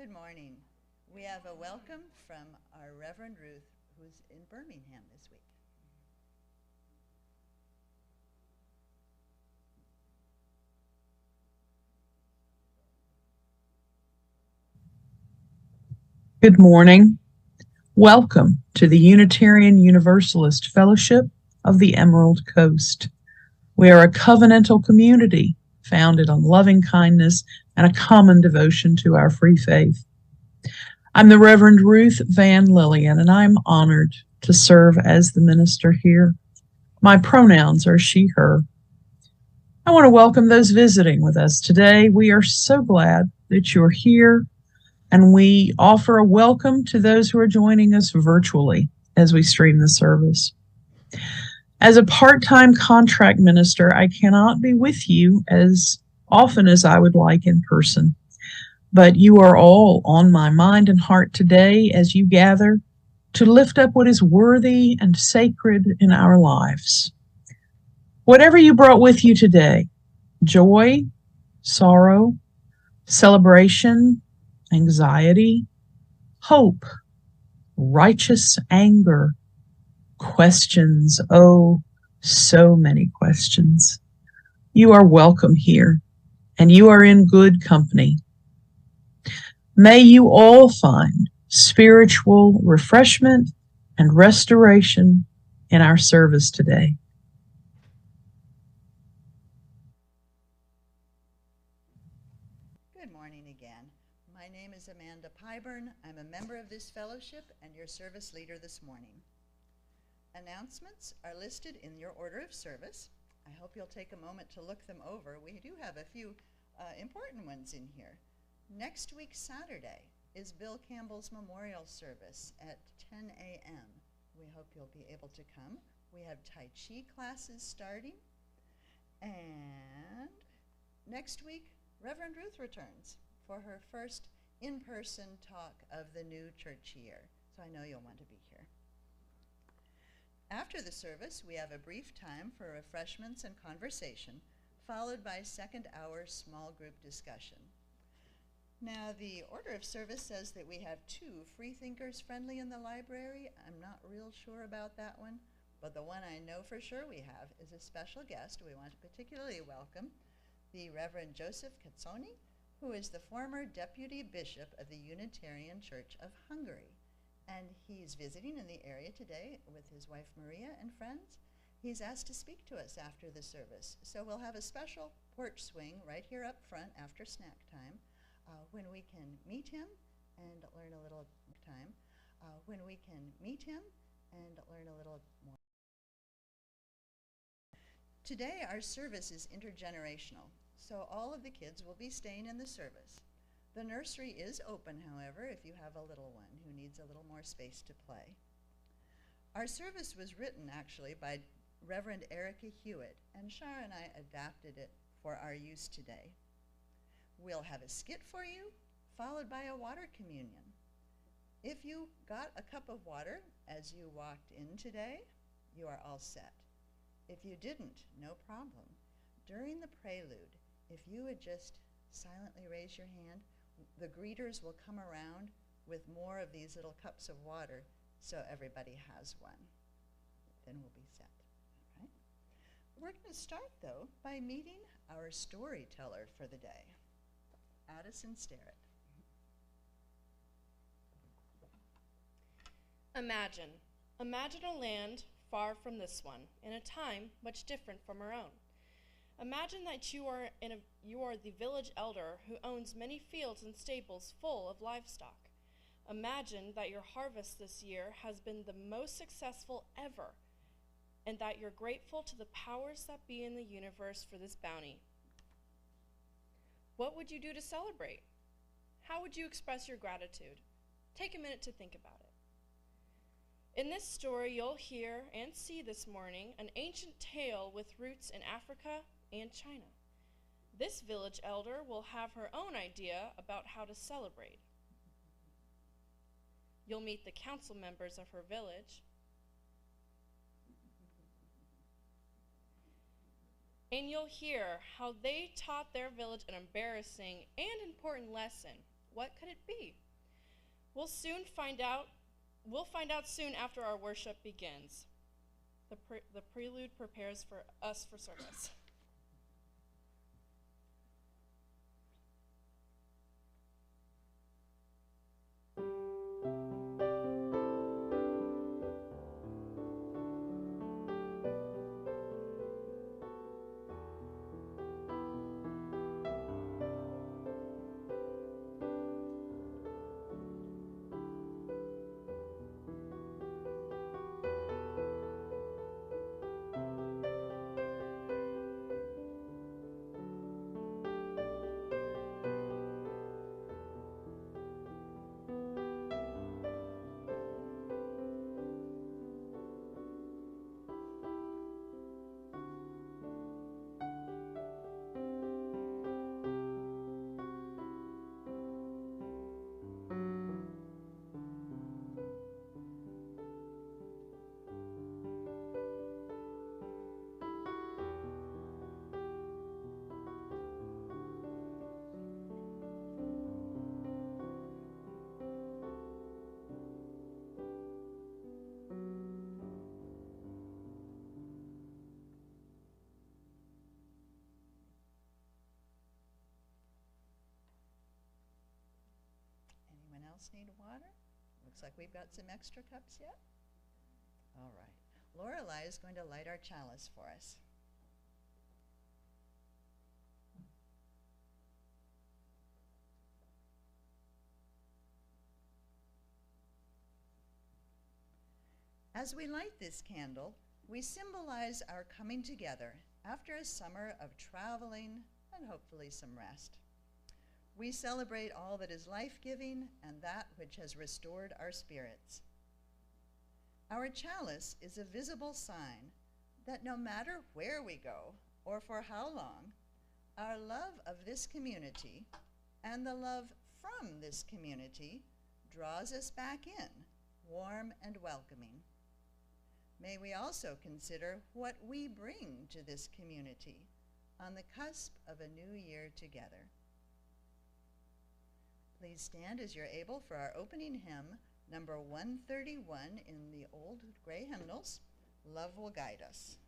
Good morning. We have a welcome from our Reverend Ruth, who's in Birmingham this week. Good morning. Welcome to the Unitarian Universalist Fellowship of the Emerald Coast. We are a covenantal community founded on loving kindness and a common devotion to our free faith. I'm the Reverend Ruth Van Lillian, and I'm honored to serve as the minister here. My pronouns are she, her. I want to welcome those visiting with us today. We are so glad that you're here, and we offer a welcome to those who are joining us virtually as we stream the service. As a part-time contract minister, I cannot be with you as often as I would like in person, but you are all on my mind and heart today as you gather to lift up what is worthy and sacred in our lives. Whatever you brought with you today, joy, sorrow, celebration, anxiety, hope, righteous anger, questions, oh, so many questions. You are welcome here, and you are in good company. May you all find spiritual refreshment and restoration in our service today. Good morning again. My name is Amanda Pyburn. I'm a member of this fellowship and your service leader this morning. Announcements are listed in your order of service. I hope you'll take a moment to look them over. We do have a few important ones in here. Next week, Saturday, is Bill Campbell's memorial service at 10 a.m. We hope you'll be able to come. We have Tai Chi classes starting. And next week, Reverend Ruth returns for her first in-person talk of the new church year. So I know you'll want to be here. After the service, we have a brief time for refreshments and conversation, followed by second hour small group discussion. Now, the order of service says that we have 2 free thinkers friendly in the library. I'm not real sure about that one, but the one I know for sure we have is a special guest we want to particularly welcome, the Reverend Joseph Katsoni, who is the former Deputy Bishop of the Unitarian Church of Hungary. And he's visiting in the area today with his wife Maria and friends. He's asked to speak to us after the service. So we'll have a special porch swing right here up front after snack time when we can meet him and learn a little more. Today our service is intergenerational, so all of the kids will be staying in the service. The nursery is open, however, if you have a little one who needs a little more space to play. Our service was written, actually, by Reverend Erica Hewitt, and Shara and I adapted it for our use today. We'll have a skit for you, followed by a water communion. If you got a cup of water as you walked in today, you are all set. If you didn't, no problem. During the prelude, if you would just silently raise your hand, the greeters will come around with more of these little cups of water so everybody has one. Then we'll be set. All right? We're going to start, though, by meeting our storyteller for the day, Addison Sterrett. Imagine a land far from this one, in a time much different from our own. Imagine that you are the village elder who owns many fields and stables full of livestock. Imagine that your harvest this year has been the most successful ever, and that you're grateful to the powers that be in the universe for this bounty. What would you do to celebrate? How would you express your gratitude? Take a minute to think about it. In this story, you'll hear and see this morning an ancient tale with roots in Africa and China. This village elder will have her own idea about how to celebrate. You'll meet the council members of her village. And you'll hear how they taught their village an embarrassing and important lesson What could it be? We'll find out soon after our worship begins. The prelude prepares for us for service. Anyone else need water? Looks like we've got some extra cups yet. All right. Lorelei is going to light our chalice for us. As we light this candle, we symbolize our coming together after a summer of traveling and hopefully some rest. We celebrate all that is life-giving and that which has restored our spirits. Our chalice is a visible sign that no matter where we go or for how long, our love of this community and the love from this community draws us back in, warm and welcoming. May we also consider what we bring to this community on the cusp of a new year together. Please stand as you're able for our opening hymn, number 131 in the old gray hymnals, Love Will Guide Us.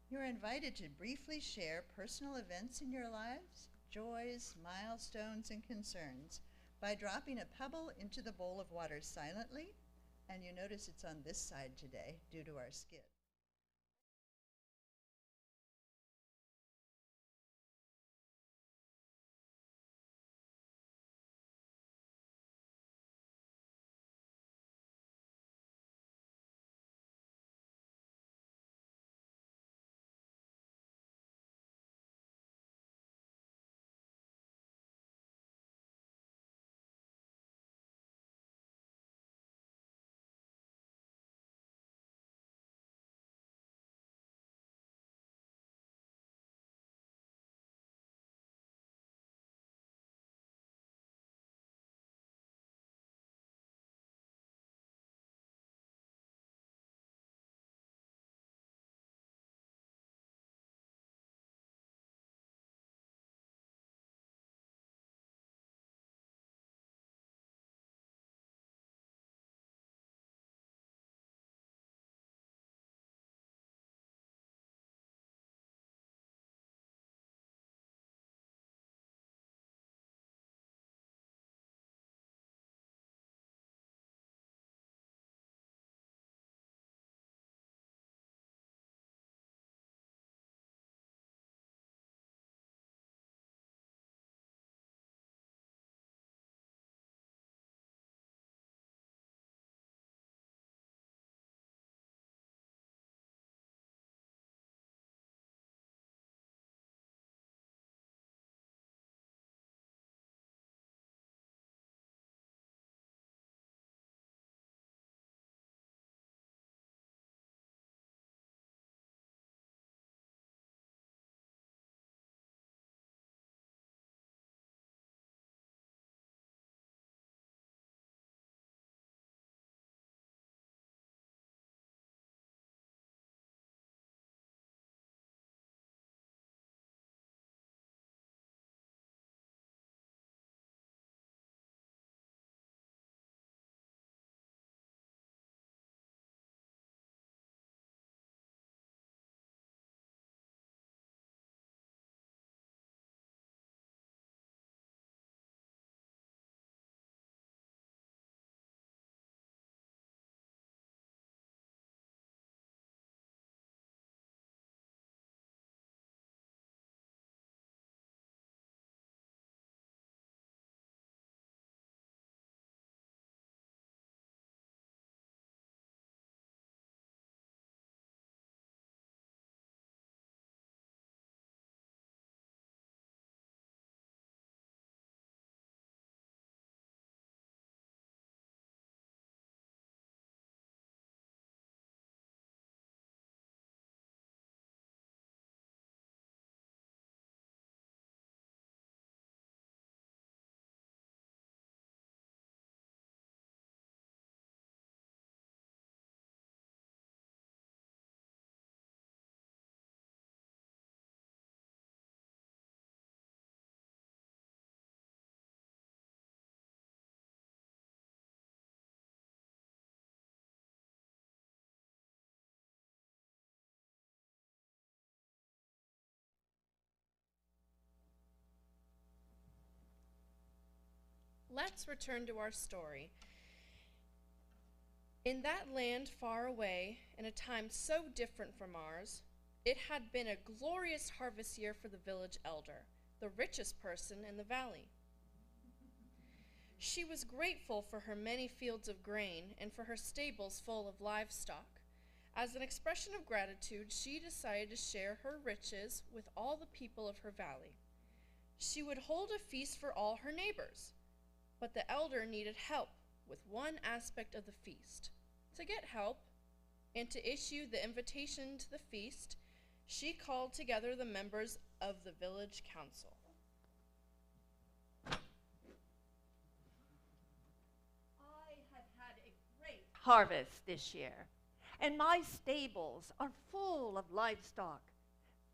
You're invited to briefly share personal events in your lives, joys, milestones, and concerns by dropping a pebble into the bowl of water silently, and you notice it's on this side today due to our skid. Let's return to our story. In that land far away, in a time so different from ours, it had been a glorious harvest year for the village elder, the richest person in the valley. She was grateful for her many fields of grain and for her stables full of livestock. As an expression of gratitude, she decided to share her riches with all the people of her valley. She would hold a feast for all her neighbors, but the elder needed help with one aspect of the feast. To get help and to issue the invitation to the feast, she called together the members of the village council. I have had a great harvest this year, and my stables are full of livestock.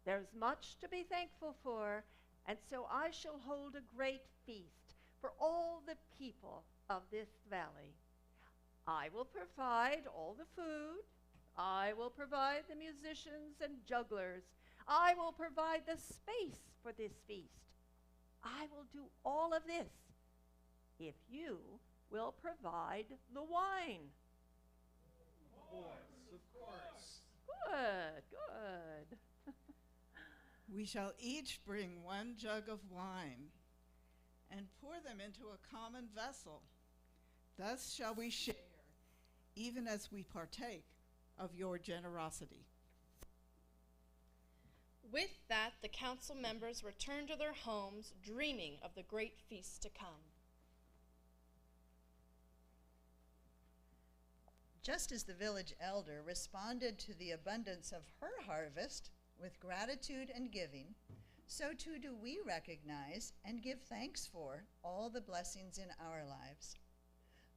There's much to be thankful for, and so I shall hold a great feast for all the people of this valley. I will provide all the food. I will provide the musicians and jugglers. I will provide the space for this feast. I will do all of this if you will provide the wine. Of course. Good, good. We shall each bring one jug of wine and pour them into a common vessel. Thus shall we share, even as we partake of your generosity. With that, the council members returned to their homes, dreaming of the great feast to come. Just as the village elder responded to the abundance of her harvest with gratitude and giving, so too do we recognize and give thanks for all the blessings in our lives.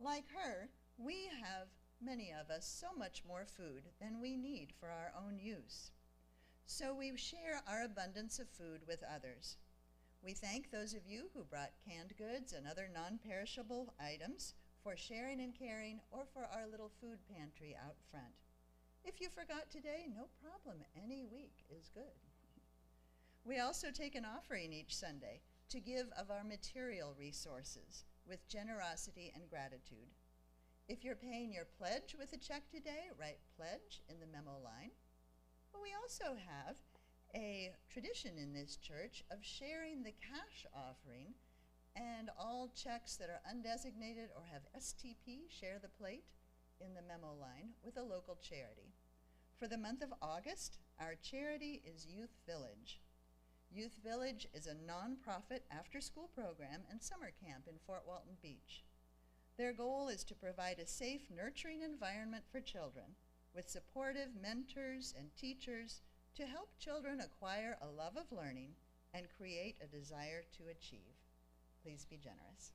Like her, we have, many of us, so much more food than we need for our own use. So we share our abundance of food with others. We thank those of you who brought canned goods and other non-perishable items for sharing and caring, or for our little food pantry out front. If you forgot today, no problem. Any week is good. We also take an offering each Sunday to give of our material resources with generosity and gratitude. If you're paying your pledge with a check today, write pledge in the memo line. But we also have a tradition in this church of sharing the cash offering, and all checks that are undesignated or have STP, share the plate, in the memo line with a local charity. For the month of August, our charity is Youth Village. Youth Village is a nonprofit after-school program and summer camp in Fort Walton Beach. Their goal is to provide a safe, nurturing environment for children with supportive mentors and teachers to help children acquire a love of learning and create a desire to achieve. Please be generous.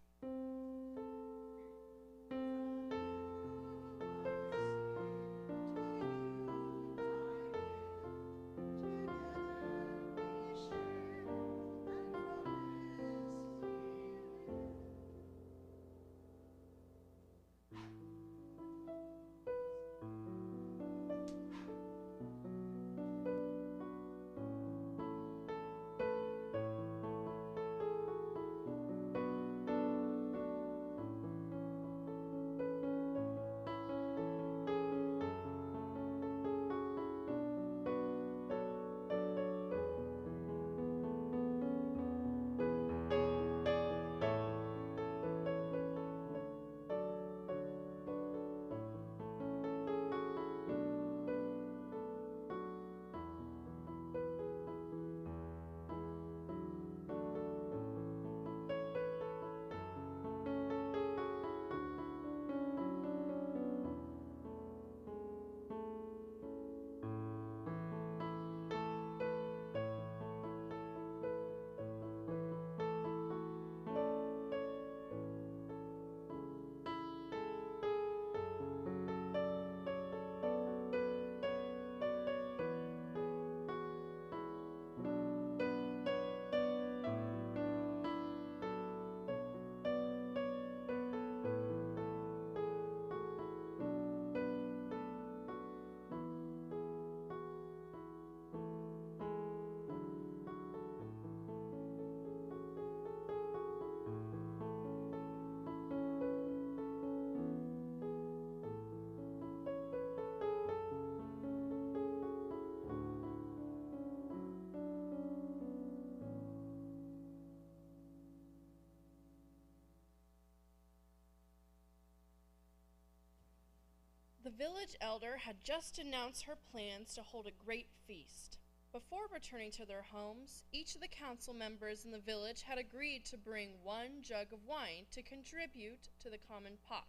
The village elder had just announced her plans to hold a great feast. Before returning to their homes, each of the council members in the village had agreed to bring 1 jug of wine to contribute to the common pot.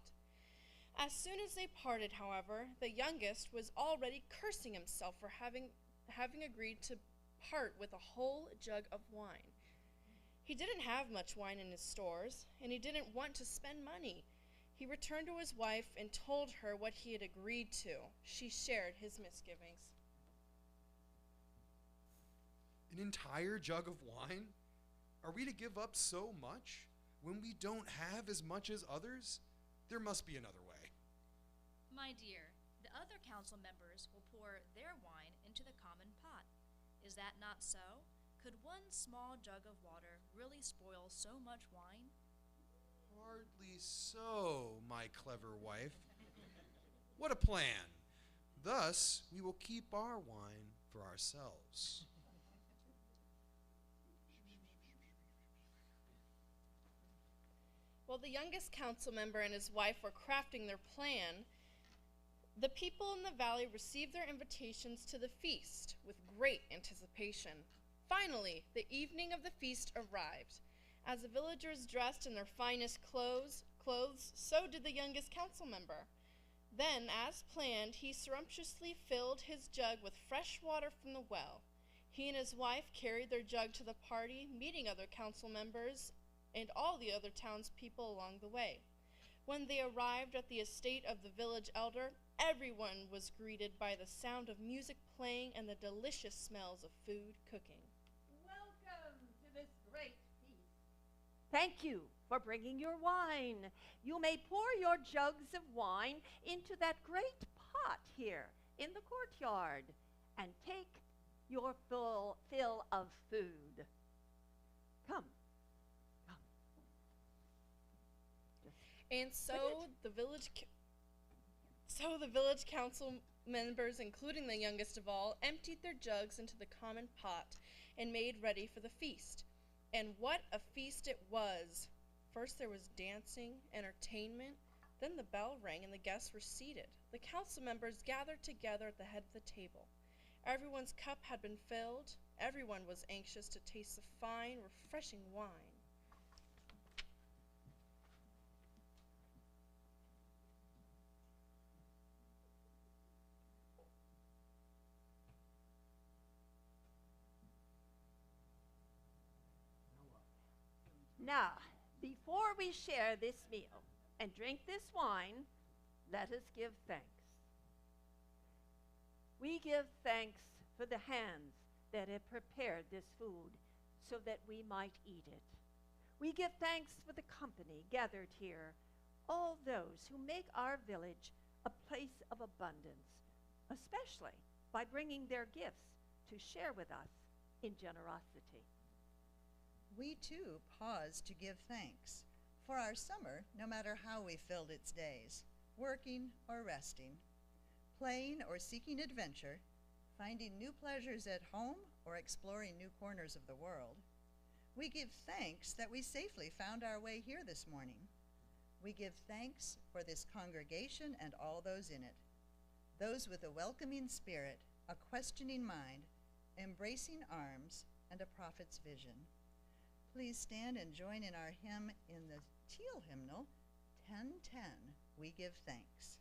As soon as they parted, however, the youngest was already cursing himself for having agreed to part with a whole jug of wine. He didn't have much wine in his stores, and he didn't want to spend money. He returned to his wife and told her what he had agreed to. She shared his misgivings. An entire jug of wine? Are we to give up so much when we don't have as much as others? There must be another way. My dear, the other council members will pour their wine into the common pot. Is that not so? Could 1 small jug of water really spoil so much wine? Hardly so, my clever wife. What a plan! Thus, we will keep our wine for ourselves. While the youngest council member and his wife were crafting their plan, the people in the valley received their invitations to the feast with great anticipation. Finally, the evening of the feast arrived. As the villagers dressed in their finest clothes, so did the youngest council member. Then, as planned, he surreptitiously filled his jug with fresh water from the well. He and his wife carried their jug to the party, meeting other council members and all the other townspeople along the way. When they arrived at the estate of the village elder, everyone was greeted by the sound of music playing and the delicious smells of food cooking. Welcome to this great feast. Thank you for bringing your wine. You may pour your jugs of wine into that great pot here in the courtyard and take your full fill of food. Come. And so the village council members, including the youngest of all, emptied their jugs into the common pot and made ready for the feast. And what a feast it was! First there was dancing, entertainment, then the bell rang and the guests were seated. The council members gathered together at the head of the table. Everyone's cup had been filled. Everyone was anxious to taste the fine, refreshing wine. Now, before we share this meal and drink this wine, let us give thanks. We give thanks for the hands that have prepared this food so that we might eat it. We give thanks for the company gathered here, all those who make our village a place of abundance, especially by bringing their gifts to share with us in generosity. We too pause to give thanks for our summer, no matter how we filled its days, working or resting, playing or seeking adventure, finding new pleasures at home or exploring new corners of the world. We give thanks that we safely found our way here this morning. We give thanks for this congregation and all those in it, those with a welcoming spirit, a questioning mind, embracing arms, and a prophet's vision. Please stand and join in our hymn in the Teal hymnal, 1010, We Give Thanks.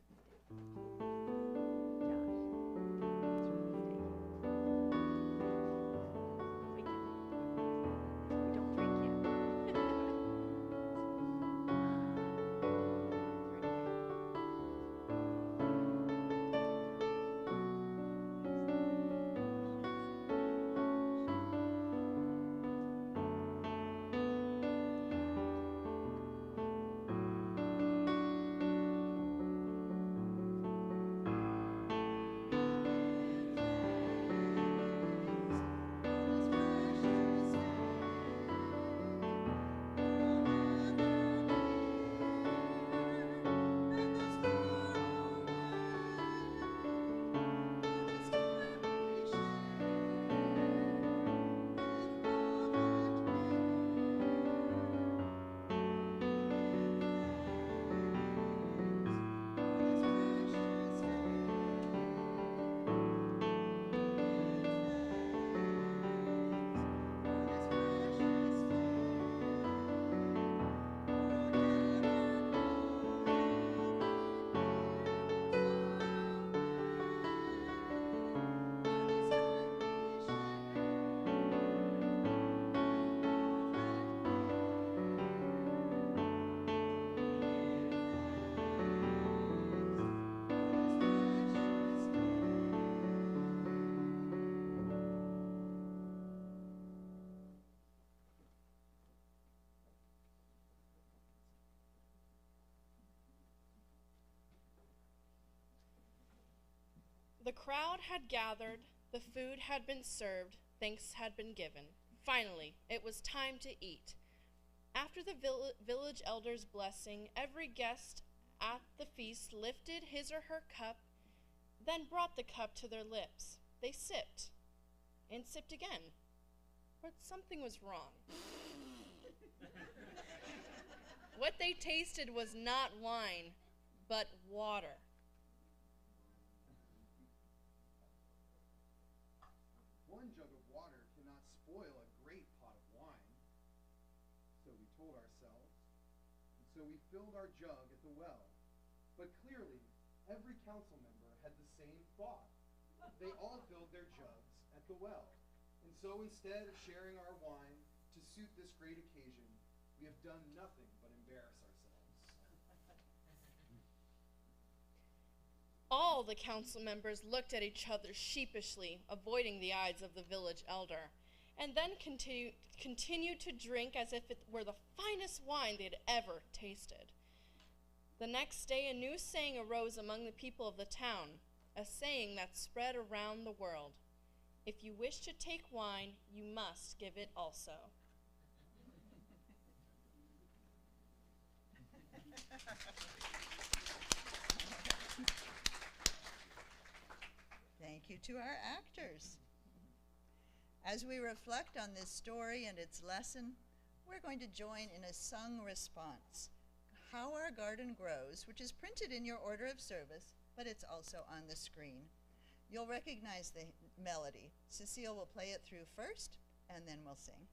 The crowd had gathered, the food had been served, thanks had been given. Finally, it was time to eat. After the village elder's blessing, every guest at the feast lifted his or her cup, then brought the cup to their lips. They sipped and sipped again, but something was wrong. What they tasted was not wine, but water. One jug of water cannot spoil a great pot of wine, so we told ourselves, and so we filled our jug at the well. But clearly, every council member had the same thought. They all filled their jugs at the well. And so instead of sharing our wine to suit this great occasion, we have done nothing but embarrass ourselves. All the council members looked at each other sheepishly, avoiding the eyes of the village elder, and then continued to drink as if it were the finest wine they had ever tasted. The next day, a new saying arose among the people of the town, a saying that spread around the world. If you wish to take wine, you must give it also. Thank you to our actors. As we reflect on this story and its lesson, we're going to join in a sung response, How Our Garden Grows, which is printed in your order of service, but it's also on the screen. You'll recognize the melody. Cecile will play it through first, and then we'll sing.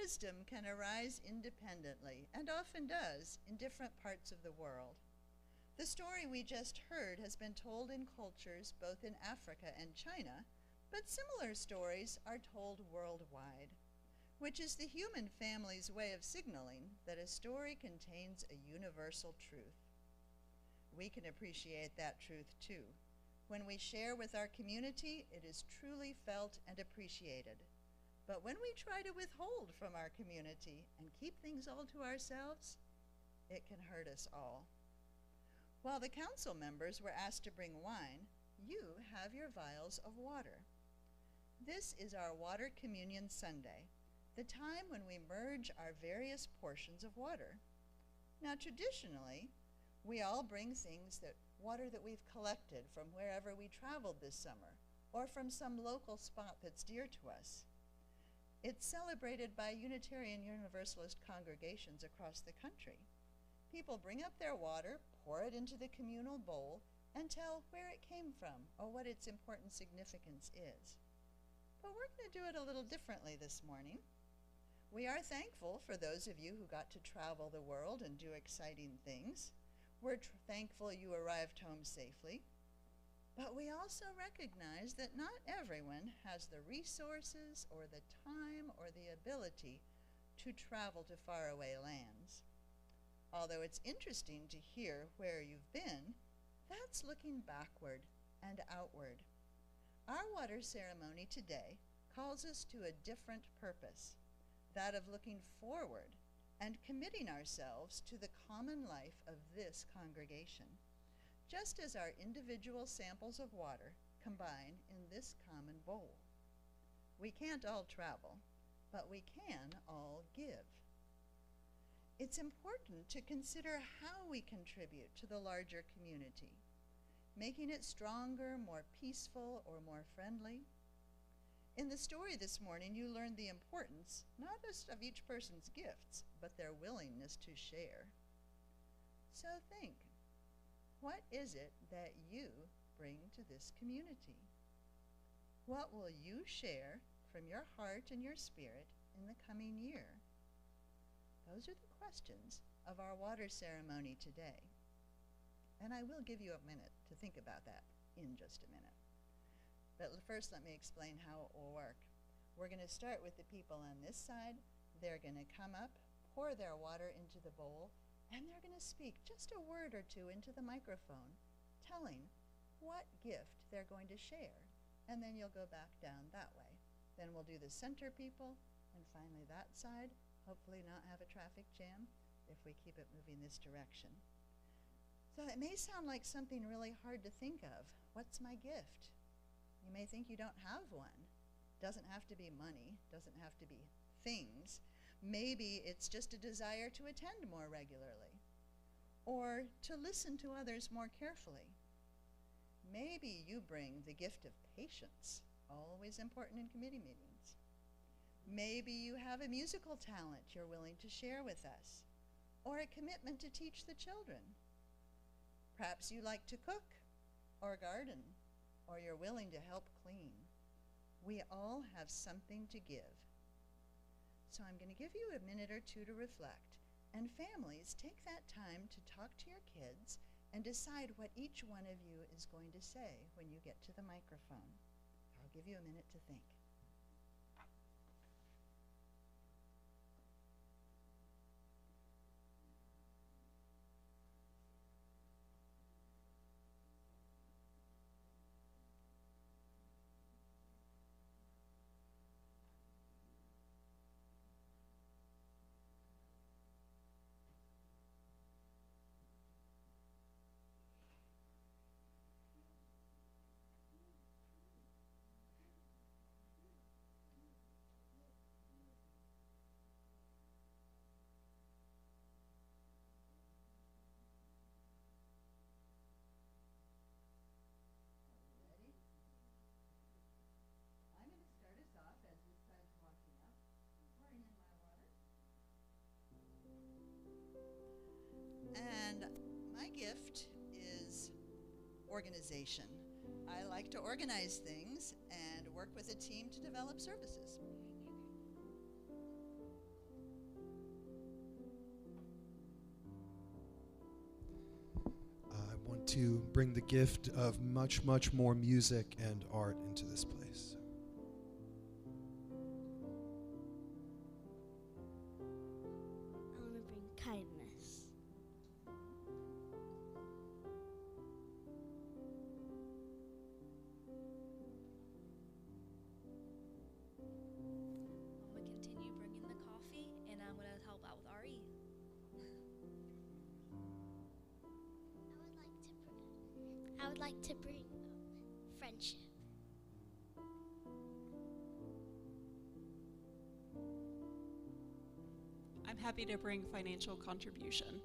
Wisdom can arise independently, and often does, in different parts of the world. The story we just heard has been told in cultures both in Africa and China, but similar stories are told worldwide, which is the human family's way of signaling that a story contains a universal truth. We can appreciate that truth too. When we share with our community, it is truly felt and appreciated. But when we try to withhold from our community and keep things all to ourselves, it can hurt us all. While the council members were asked to bring wine, you have your vials of water. This is our Water Communion Sunday, the time when we merge our various portions of water. Now, traditionally, we all bring water that we've collected from wherever we traveled this summer, or from some local spot that's dear to us. It's celebrated by Unitarian Universalist congregations across the country. People bring up their water, pour it into the communal bowl, and tell where it came from or what its important significance is. But we're going to do it a little differently this morning. We are thankful for those of you who got to travel the world and do exciting things. We're thankful you arrived home safely. But we also recognize that not everyone has the resources or the time or the ability to travel to faraway lands. Although it's interesting to hear where you've been, that's looking backward and outward. Our water ceremony today calls us to a different purpose, that of looking forward and committing ourselves to the common life of this congregation, just as our individual samples of water combine in this common bowl. We can't all travel, but we can all give. It's important to consider how we contribute to the larger community, making it stronger, more peaceful, or more friendly. In the story this morning, you learned the importance, not just of each person's gifts, but their willingness to share. So think, what is it that you bring to this community? What will you share from your heart and your spirit in the coming year? Those are the questions of our water ceremony today. And I will give you a minute to think about that in just a minute. But first, let me explain how it will work. We're going to start with the people on this side. They're going to come up, pour their water into the bowl, and they're going to speak just a word or two into the microphone, telling what gift they're going to share. And then you'll go back down that way. Then we'll do the center people, and finally that side, hopefully not have a traffic jam if we keep it moving this direction. So it may sound like something really hard to think of. What's my gift? You may think you don't have one. Doesn't have to be money, doesn't have to be things. Maybe it's just a desire to attend more regularly or to listen to others more carefully. Maybe you bring the gift of patience, always important in committee meetings. Maybe you have a musical talent you're willing to share with us, or a commitment to teach the children. Perhaps you like to cook or garden, or you're willing to help clean. We all have something to give. So I'm going to give you a minute or two to reflect, and families, take that time to talk to your kids and decide what each one of you is going to say when you get to the microphone. I'll give you a minute to think. I'm going to start us off as this side's walking up, pouring in my water. And my gift is organization. I like to organize things and work with a team to develop services. I want to bring the gift of much, much more music and art into this place. I want to bring kindness. I'm going to continue bringing the coffee, and I'm going to help out with RE. I would like to bring friendship. I'm happy to bring financial contribution.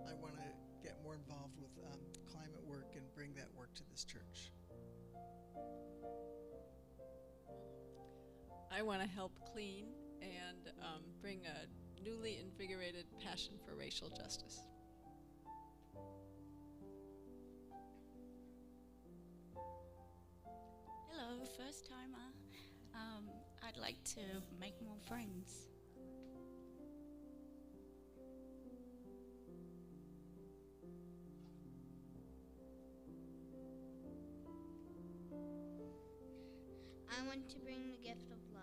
I want to get more involved with climate work and bring that work to this church. I want to help clean and bring a newly invigorated passion for racial justice. Hello, first timer. I'd like to make more friends. I want to bring the gift of love.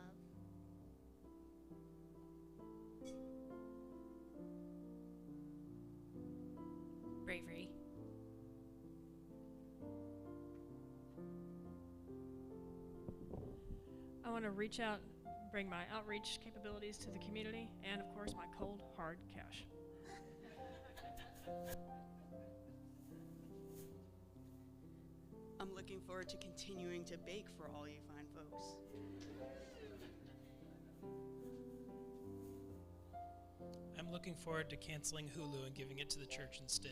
Bravery. I want to reach out, bring my outreach capabilities to the community, and of course my cold, hard cash. I'm looking forward to continuing to bake for all you fine folks. I'm looking forward to canceling Hulu and giving it to the church instead.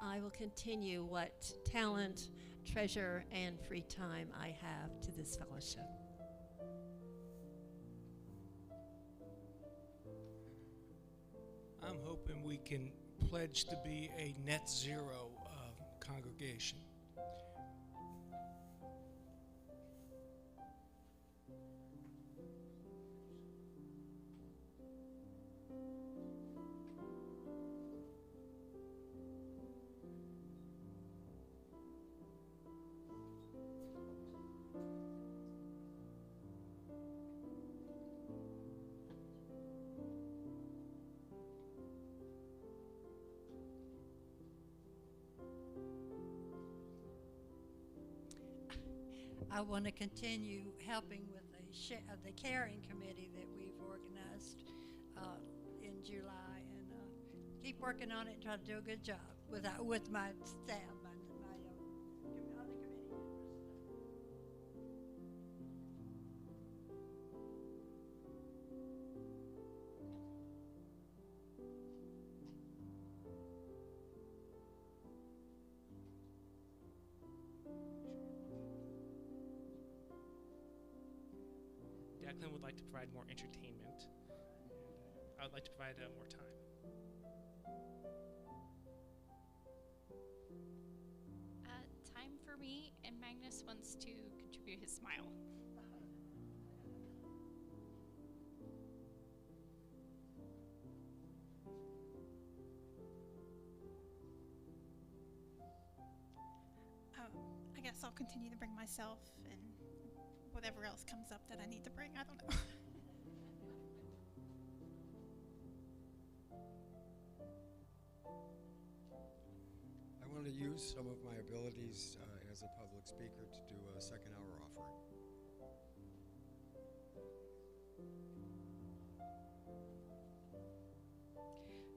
I will continue what talent, treasure, and free time I have to this fellowship. I'm hoping we can pledge to be a net zero congregation. I want to continue helping with the caring committee that we've organized in July, and keep working on it and try to do a good job with my staff, my other committee members. Declan would like to provide more entertainment. I would like to provide more time. Time for me, and Magnus wants to contribute his smile. I guess I'll continue to bring myself and whatever else comes up that I need to bring. I don't know. I want to use some of my abilities as a public speaker to do a second hour offering.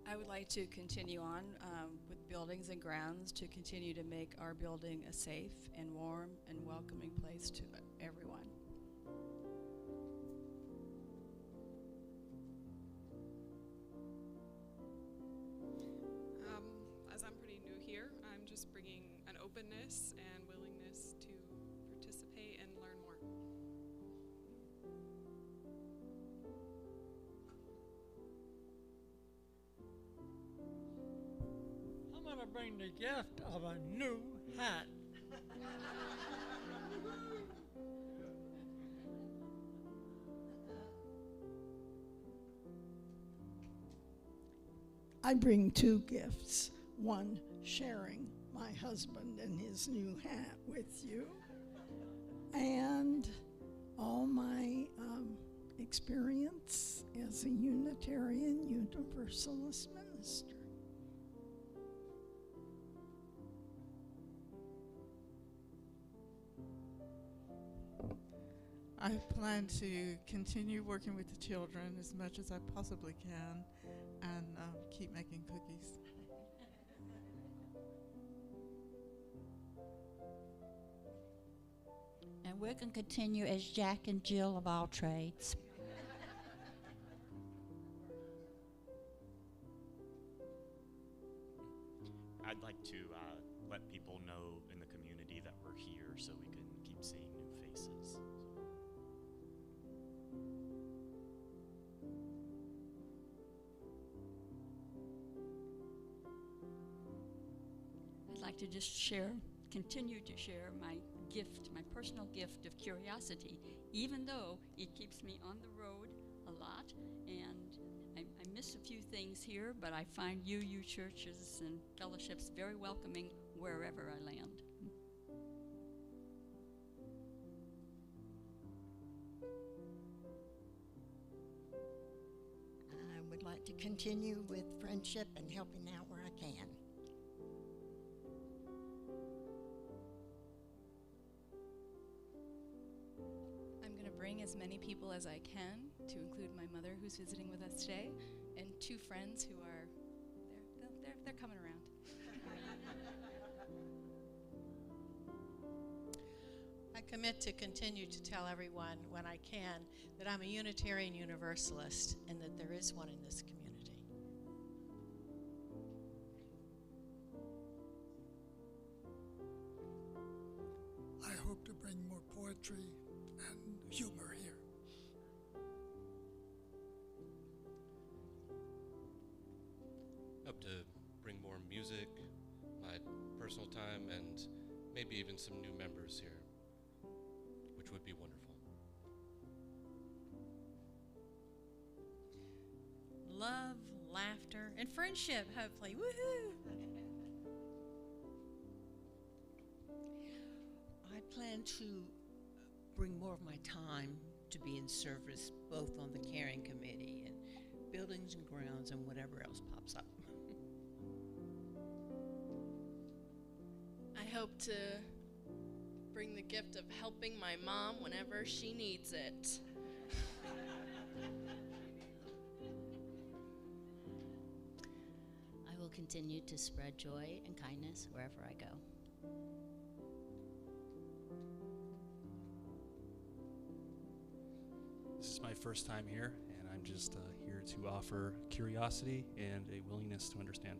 I would like to continue on with buildings and grounds to continue to make our building a safe and warm and welcoming place to everyone. As I'm pretty new here, I'm just bringing an openness and willingness to participate and learn more. I'm going to bring the gift of a new hat. I bring two gifts. One, sharing my husband and his new hat with you, and all my experience as a Unitarian Universalist minister. I plan to continue working with the children as much as I possibly can, and keep making cookies. And we're going to continue as Jack and Jill of all trades. I'd like to let people know in the community that we're here so we can keep seeing new faces. I'd like to just continue to share my gift, my personal gift of curiosity, even though it keeps me on the road a lot, and I miss miss a few things here, but I find UU churches and fellowships very welcoming wherever I land. I would like to continue with friendship and helping out where I can. I'm going to bring as many people as I can, to include my mother who's visiting with us today, and 2 friends who are, they're coming around. I commit to continue to tell everyone when I can that I'm a Unitarian Universalist and that there is one in this community. I hope to bring more poetry and humor here. Hope to bring more music, my personal time, and maybe even some new members here, which would be wonderful. Love, laughter, and friendship, hopefully. Woohoo! I plan to bring more of my time to be in service, both on the caring committee and buildings and grounds and whatever else pops up. I hope to bring the gift of helping my mom whenever she needs it. I will continue to spread joy and kindness wherever I go. This is my first time here, and I'm just here to offer curiosity and a willingness to understand.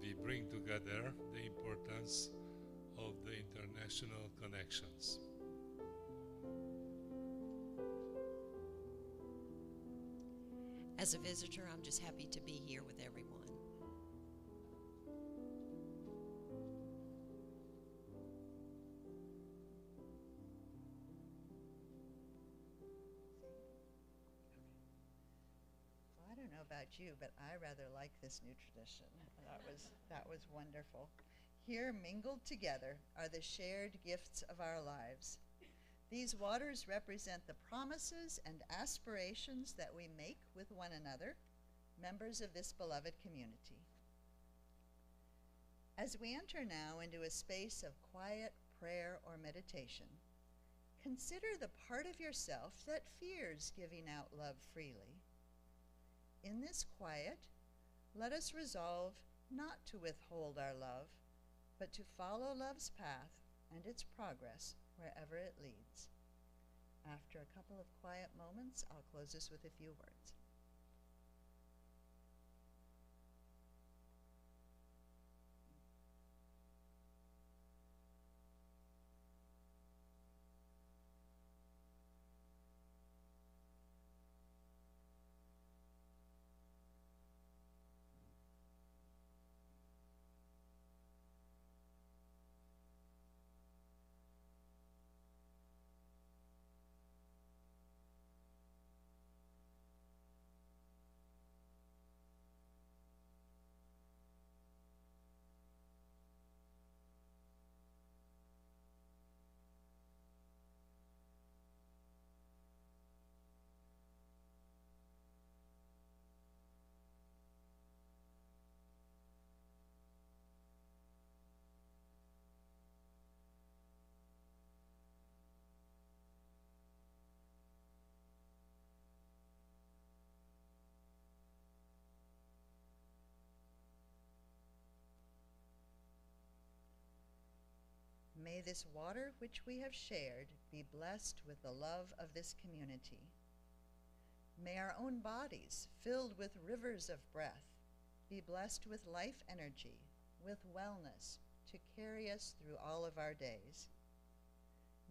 We bring together the importance of the international connections. As a visitor, I'm just happy to be here with everyone. Well, I don't know about you, but I rather like this new tradition. That was wonderful. Here, mingled together, are the shared gifts of our lives. These waters represent the promises and aspirations that we make with one another, members of this beloved community. As we enter now into a space of quiet prayer or meditation, consider the part of yourself that fears giving out love freely. In this quiet, let us resolve not to withhold our love, but to follow love's path and its progress wherever it leads. After a couple of quiet moments, I'll close this with a few words. May this water which we have shared be blessed with the love of this community. May our own bodies, filled with rivers of breath, be blessed with life energy, with wellness to carry us through all of our days.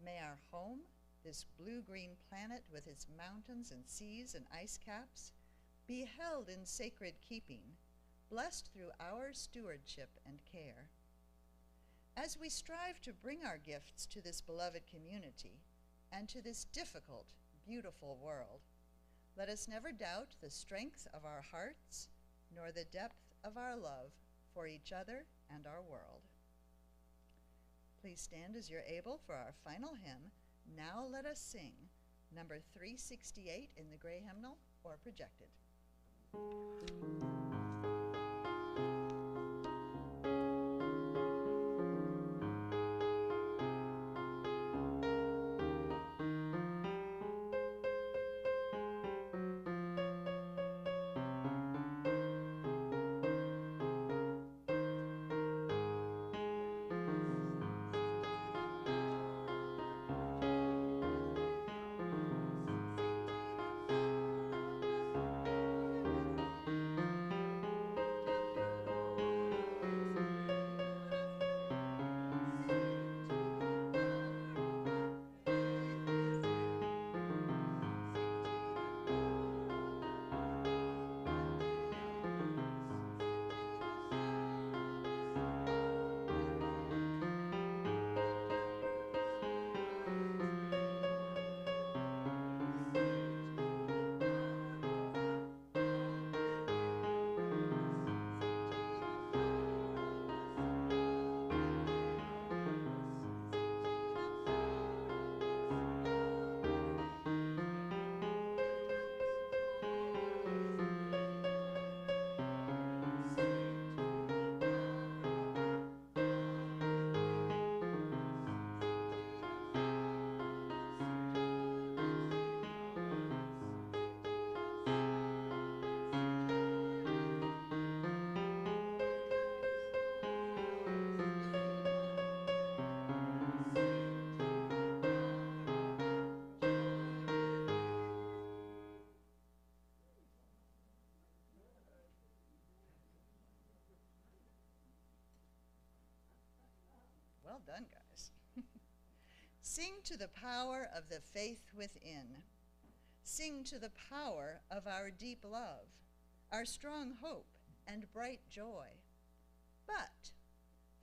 May our home, this blue-green planet with its mountains and seas and ice caps, be held in sacred keeping, blessed through our stewardship and care. As we strive to bring our gifts to this beloved community and to this difficult, beautiful world, let us never doubt the strength of our hearts nor the depth of our love for each other and our world. Please stand as you're able for our final hymn, Now Let Us Sing, number 368 in the gray hymnal or projected. Well done, guys. Sing to the power of the faith within. Sing to the power of our deep love, our strong hope and bright joy. But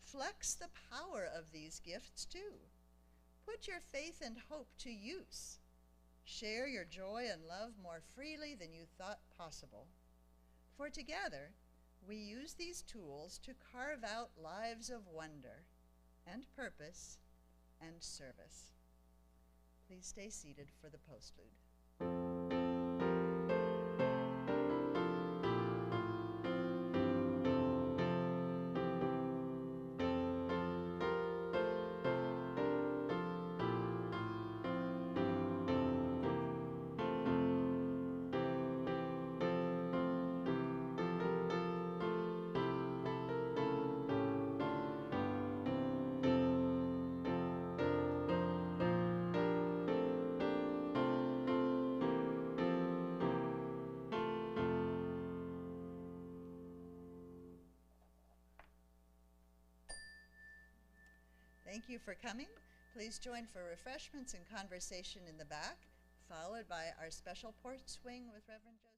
flex the power of these gifts too. Put your faith and hope to use. Share your joy and love more freely than you thought possible. For together, we use these tools to carve out lives of wonder and purpose and service. Please stay seated for the postlude. Thank you for coming. Please join for refreshments and conversation in the back, followed by our special porch swing with Reverend John.